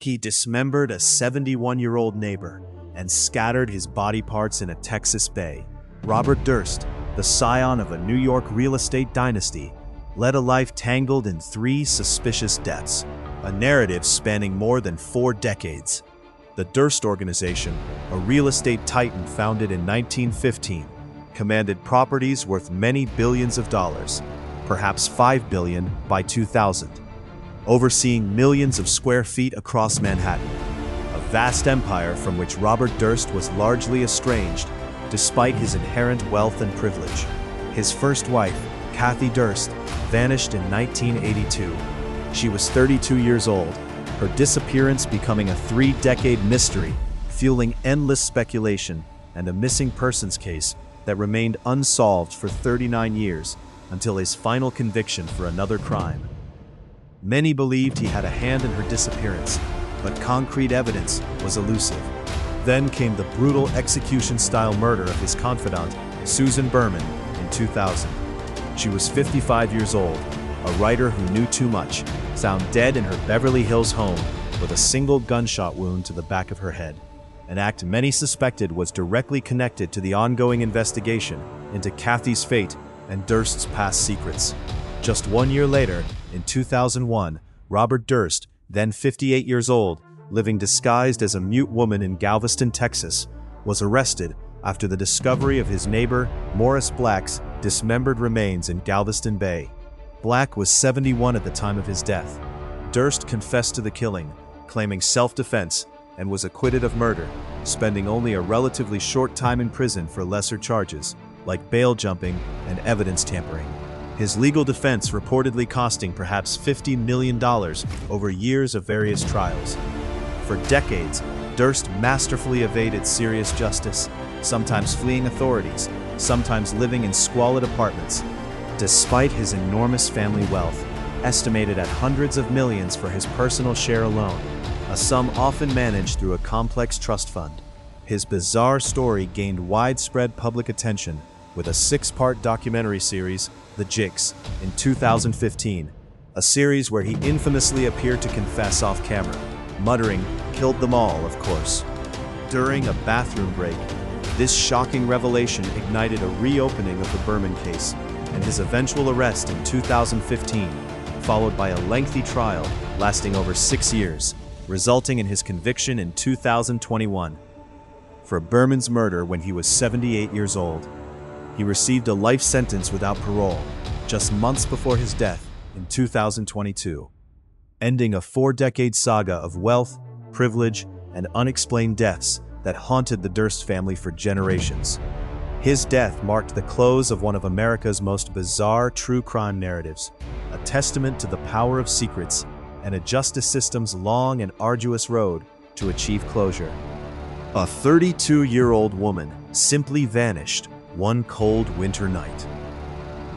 He dismembered a 71-year-old neighbor and scattered his body parts in a Texas bay. Robert Durst, the scion of a New York real estate dynasty, led a life tangled in 3 suspicious deaths, a narrative spanning more than 4 decades. The Durst Organization, a real estate titan founded in 1915, commanded properties worth many billions of dollars, perhaps $5 billion by 2000, overseeing millions of square feet across Manhattan, a vast empire from which Robert Durst was largely estranged despite his inherent wealth and privilege. His first wife, Kathy Durst, vanished in 1982. She was 32 years old, her disappearance becoming a 3-decade mystery, fueling endless speculation and a missing persons case that remained unsolved for 39 years until his final conviction for another crime. Many believed he had a hand in her disappearance, but concrete evidence was elusive. Then came the brutal execution-style murder of his confidant, Susan Berman, in 2000. She was 55 years old, a writer who knew too much, found dead in her Beverly Hills home with a single gunshot wound to the back of her head. An act many suspected was directly connected to the ongoing investigation into Kathy's fate and Durst's past secrets. Just 1 year later, in 2001, Robert Durst, then 58 years old, living disguised as a mute woman in Galveston, Texas, was arrested after the discovery of his neighbor Morris Black's dismembered remains in Galveston Bay. Black was 71 at the time of his death. Durst confessed to the killing, claiming self-defense, and was acquitted of murder, spending only a relatively short time in prison for lesser charges, like bail jumping and evidence tampering. His legal defense reportedly costing perhaps $50 million over years of various trials. For decades, Durst masterfully evaded serious justice, sometimes fleeing authorities, sometimes living in squalid apartments. Despite his enormous family wealth, estimated at hundreds of millions for his personal share alone, a sum often managed through a complex trust fund, his bizarre story gained widespread public attention with a 6-part documentary series, The Jigs, in 2015, a series where he infamously appeared to confess off-camera, muttering, "Killed them all, of course." During a bathroom break, this shocking revelation ignited a reopening of the Berman case and his eventual arrest in 2015, followed by a lengthy trial lasting over 6 years, resulting in his conviction in 2021 for Berman's murder when he was 78 years old. He received a life sentence without parole just months before his death in 2022, ending a 4-decade saga of wealth, privilege, and unexplained deaths that haunted the Durst family for generations. His death marked the close of one of America's most bizarre true crime narratives, a testament to the power of secrets and a justice system's long and arduous road to achieve closure. A 32-year-old woman simply vanished one cold winter night.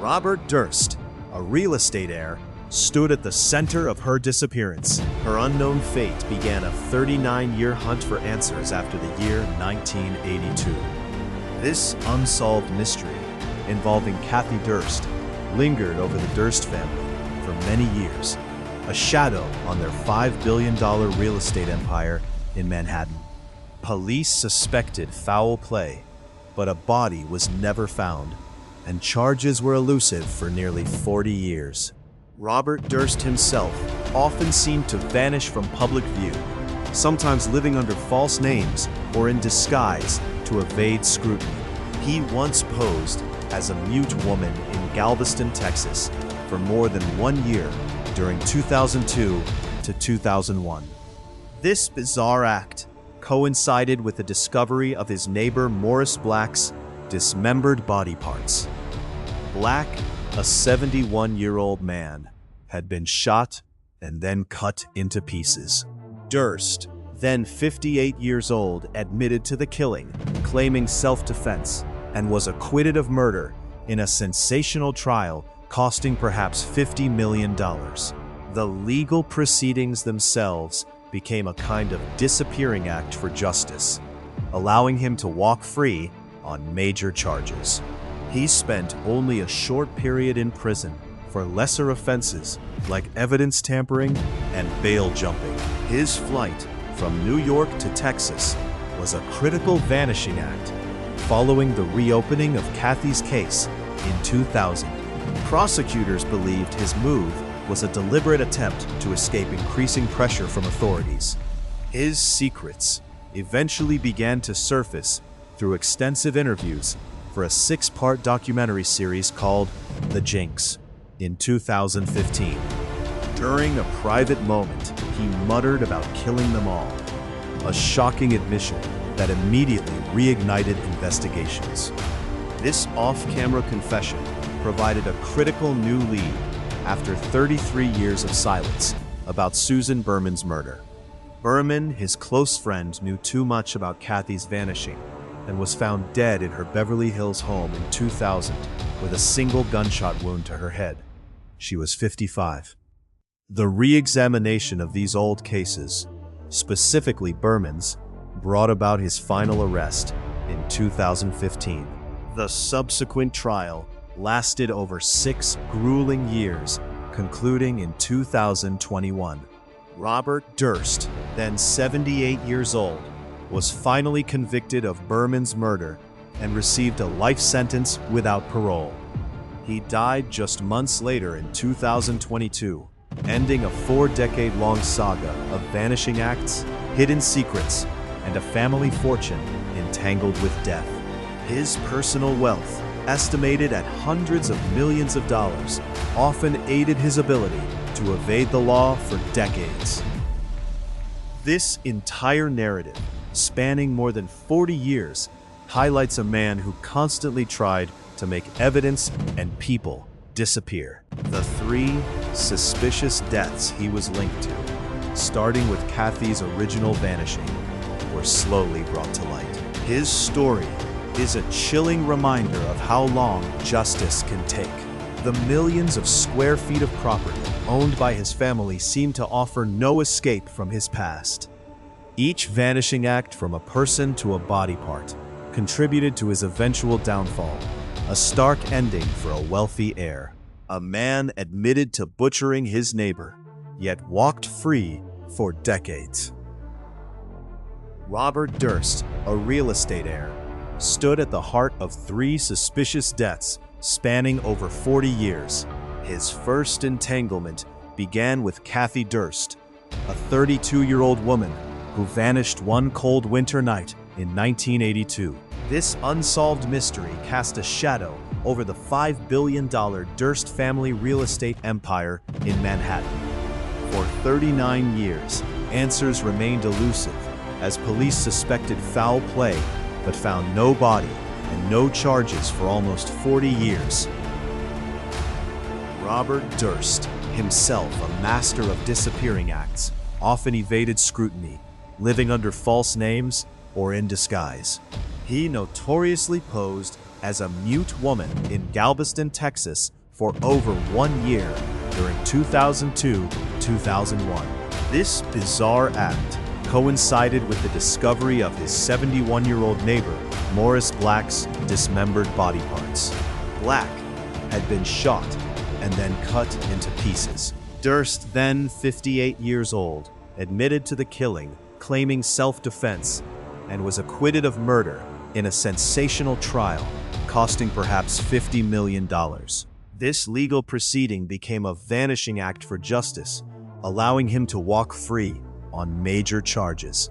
Robert Durst, a real estate heir, stood at the center of her disappearance. Her unknown fate began a 39-year hunt for answers after the year 1982. This unsolved mystery, involving Kathy Durst, lingered over the Durst family for many years, a shadow on their $5 billion real estate empire in Manhattan. Police suspected foul play, but a body was never found, and charges were elusive for nearly 40 years. Robert Durst himself often seemed to vanish from public view, sometimes living under false names or in disguise to evade scrutiny. He once posed as a mute woman in Galveston, Texas, for more than 1 year during 2002 to 2001. This bizarre act coincided with the discovery of his neighbor Morris Black's dismembered body parts. Black, a 71-year-old man, had been shot and then cut into pieces. Durst, then 58 years old, admitted to the killing, claiming self-defense, and was acquitted of murder in a sensational trial costing perhaps $50 million. The legal proceedings themselves became a kind of disappearing act for justice, allowing him to walk free on major charges. He spent only a short period in prison for lesser offenses like evidence tampering and bail jumping. His flight from New York to Texas was a critical vanishing act following the reopening of Kathy's case in 2000. Prosecutors believed his move was a deliberate attempt to escape increasing pressure from authorities. His secrets eventually began to surface through extensive interviews for a 6-part documentary series called The Jinx in 2015. During a private moment, he muttered about killing them all, a shocking admission that immediately reignited investigations. This off-camera confession provided a critical new lead after 33 years of silence about Susan Berman's murder. Berman, his close friend, knew too much about Kathy's vanishing and was found dead in her Beverly Hills home in 2000 with a single gunshot wound to her head. She was 55. The re-examination of these old cases, specifically Berman's, brought about his final arrest in 2015. The subsequent trial lasted over 6 grueling years, concluding in 2021. Robert Durst, then 78 years old, was finally convicted of Berman's murder and received a life sentence without parole. He died just months later in 2022, ending a 4-decade-long saga of vanishing acts, hidden secrets, and a family fortune entangled with death. His personal wealth, estimated at hundreds of millions of dollars, often aided his ability to evade the law for decades. This entire narrative, spanning more than 40 years, highlights a man who constantly tried to make evidence and people disappear. The 3 suspicious deaths he was linked to, starting with Kathy's original vanishing, were slowly brought to light. His story is a chilling reminder of how long justice can take. The millions of square feet of property owned by his family seem to offer no escape from his past. Each vanishing act, from a person to a body part, contributed to his eventual downfall, a stark ending for a wealthy heir. A man admitted to butchering his neighbor, yet walked free for decades. Robert Durst, a real estate heir, stood at the heart of 3 suspicious deaths spanning over 40 years. His first entanglement began with Kathy Durst, a 32-year-old woman who vanished one cold winter night in 1982. This unsolved mystery cast a shadow over the $5 billion Durst family real estate empire in Manhattan. For 39 years, answers remained elusive as police suspected foul play but found no body and no charges for almost 40 years. Robert Durst, himself a master of disappearing acts, often evaded scrutiny, living under false names or in disguise. He notoriously posed as a mute woman in Galveston, Texas for over 1 year during 2002-2001. This bizarre act coincided with the discovery of his 71-year-old neighbor, Morris Black's dismembered body parts. Black had been shot and then cut into pieces. Durst, then 58 years old, admitted to the killing, claiming self-defense, and was acquitted of murder in a sensational trial, costing perhaps $50 million. This legal proceeding became a vanishing act for justice, allowing him to walk free on major charges.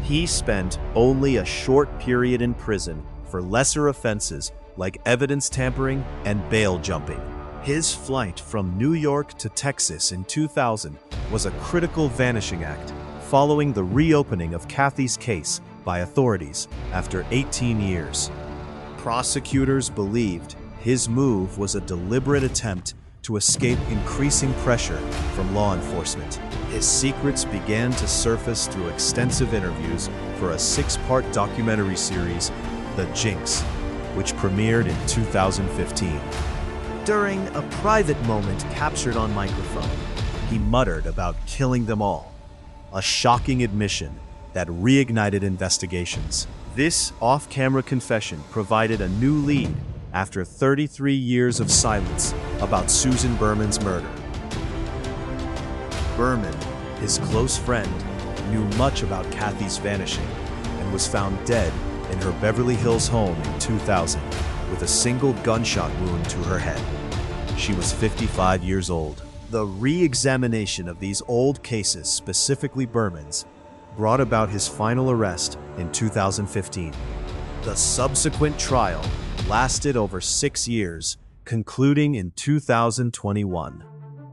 He spent only a short period in prison for lesser offenses like evidence tampering and bail jumping. His flight from New York to Texas in 2000 was a critical vanishing act, following the reopening of Kathy's case by authorities after 18 years. Prosecutors believed his move was a deliberate attempt to escape increasing pressure from law enforcement. His secrets began to surface through extensive interviews for a 6-part documentary series, The Jinx, which premiered in 2015. During a private moment captured on microphone, he muttered about killing them all, a shocking admission that reignited investigations. This off-camera confession provided a new lead after 33 years of silence about Susan Berman's murder. Berman, His close friend knew much about Kathy's vanishing and was found dead in her Beverly Hills home in 2000 with a single gunshot wound to her head. She was 55 years old. The re-examination of these old cases, specifically Berman's, brought about his final arrest in 2015. The subsequent trial lasted over 6 years, concluding in 2021.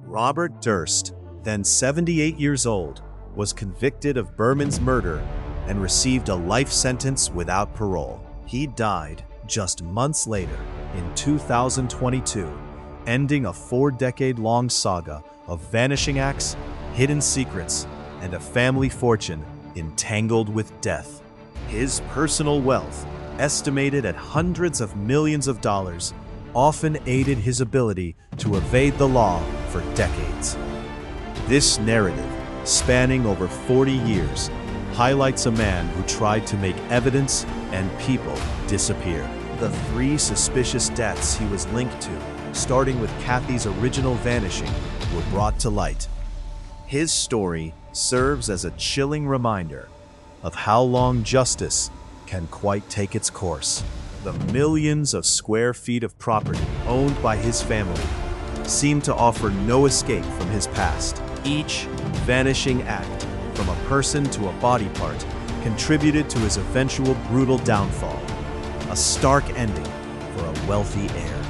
Robert Durst, then 78 years old, was convicted of Berman's murder and received a life sentence without parole. He died just months later in 2022, ending a 4-decade-long saga of vanishing acts, hidden secrets, and a family fortune entangled with death. His personal wealth, estimated at hundreds of millions of dollars, often aided his ability to evade the law for decades. This narrative, spanning over 40 years, highlights a man who tried to make evidence and people disappear. The 3 suspicious deaths he was linked to, starting with Kathy's original vanishing, were brought to light. His story serves as a chilling reminder of how long justice can quite take its course. The millions of square feet of property owned by his family seem to offer no escape from his past. Each vanishing act, from a person to a body part, contributed to his eventual brutal downfall, a stark ending for a wealthy heir.